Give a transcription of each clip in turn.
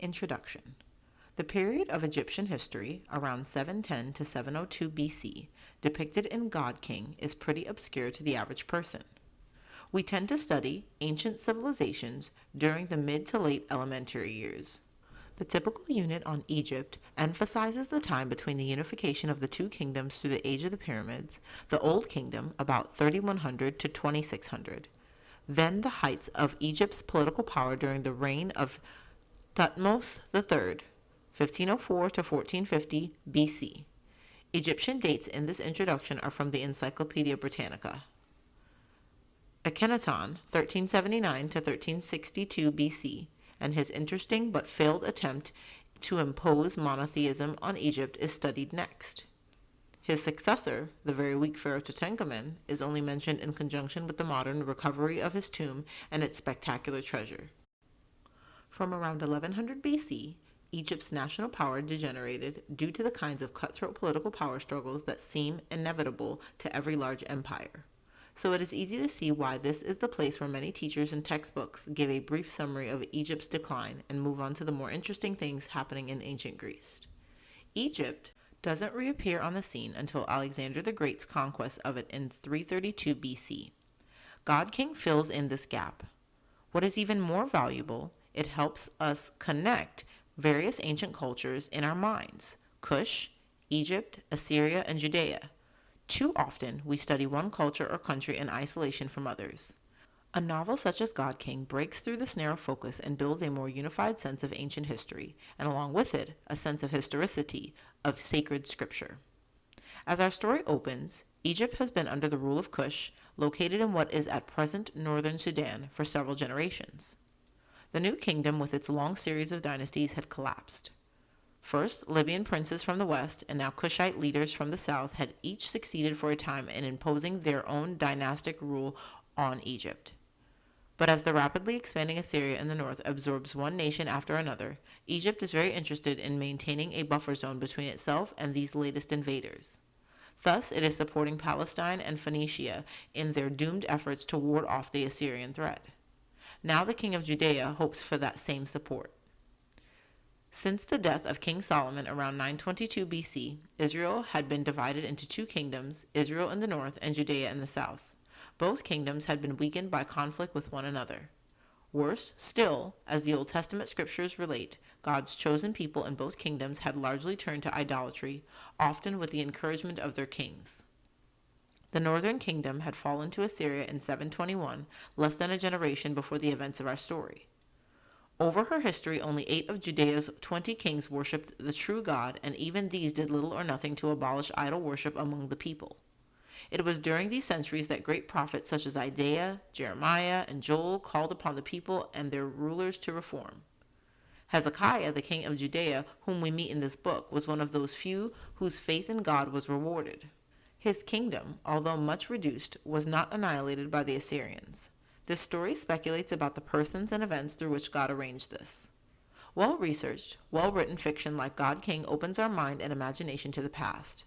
Introduction. The period of Egyptian history, around 710 to 702 BC, depicted in God King, is pretty obscure to the average person. We tend to study ancient civilizations during the mid to late elementary years. The typical unit on Egypt emphasizes the time between the unification of the two kingdoms through the age of the pyramids, the Old Kingdom about 3100 to 2600, then the heights of Egypt's political power during the reign of Thutmose III, 1504 to 1450 BC. Egyptian dates in this introduction are from the Encyclopedia Britannica. Akhenaton, 1379 to 1362 BC, and his interesting but failed attempt to impose monotheism on Egypt is studied next. His successor, the very weak pharaoh Tutankhamun, is only mentioned in conjunction with the modern recovery of his tomb and its spectacular treasure. From around 1100 BC, Egypt's national power degenerated due to the kinds of cutthroat political power struggles that seem inevitable to every large empire. So it is easy to see why this is the place where many teachers and textbooks give a brief summary of Egypt's decline and move on to the more interesting things happening in ancient Greece. Egypt doesn't reappear on the scene until Alexander the Great's conquest of it in 332 BC. God King fills in this gap. What is even more valuable, it helps us connect various ancient cultures in our minds: Kush, Egypt, Assyria, and Judea. Too often, we study one culture or country in isolation from others. A novel such as God King breaks through this narrow focus and builds a more unified sense of ancient history, and along with it, a sense of historicity of sacred scripture. As our story opens, Egypt has been under the rule of Kush, located in what is at present northern Sudan, for several generations. The new kingdom with its long series of dynasties had collapsed. First, Libyan princes from the west and now Kushite leaders from the south had each succeeded for a time in imposing their own dynastic rule on Egypt. But as the rapidly expanding Assyria in the north absorbs one nation after another, Egypt is very interested in maintaining a buffer zone between itself and these latest invaders. Thus, it is supporting Palestine and Phoenicia in their doomed efforts to ward off the Assyrian threat. Now the king of Judea hopes for that same support. Since the death of King Solomon around 922 BC, Israel had been divided into two kingdoms, Israel in the north and Judea in the south. Both kingdoms had been weakened by conflict with one another. Worse still, as the Old Testament scriptures relate, God's chosen people in both kingdoms had largely turned to idolatry, often with the encouragement of their kings. The northern kingdom had fallen to Assyria in 721, less than a generation before the events of our story. Over her history, only 8 of Judea's 20 kings worshipped the true God, and even these did little or nothing to abolish idol worship among the people. It was during these centuries that great prophets such as Isaiah, Jeremiah, and Joel called upon the people and their rulers to reform. Hezekiah, the king of Judea, whom we meet in this book, was one of those few whose faith in God was rewarded. His kingdom, although much reduced, was not annihilated by the Assyrians. This story speculates about the persons and events through which God arranged this. Well-researched, well-written fiction like God King opens our mind and imagination to the past.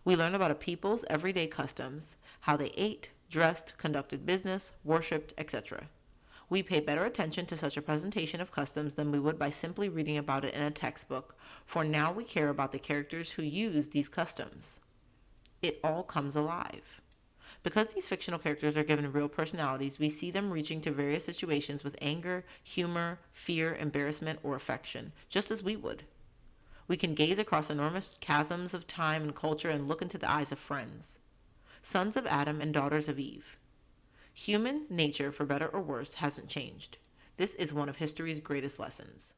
We learn about a people's everyday customs, how they ate, dressed, conducted business, worshipped, etc. We pay better attention to such a presentation of customs than we would by simply reading about it in a textbook, for now we care about the characters who use these customs. It all comes alive. Because these fictional characters are given real personalities, we see them reaching to various situations with anger, humor, fear, embarrassment, or affection, just as we would. We can gaze across enormous chasms of time and culture and look into the eyes of friends. Sons of Adam and daughters of Eve. Human nature, for better or worse, hasn't changed. This is one of history's greatest lessons.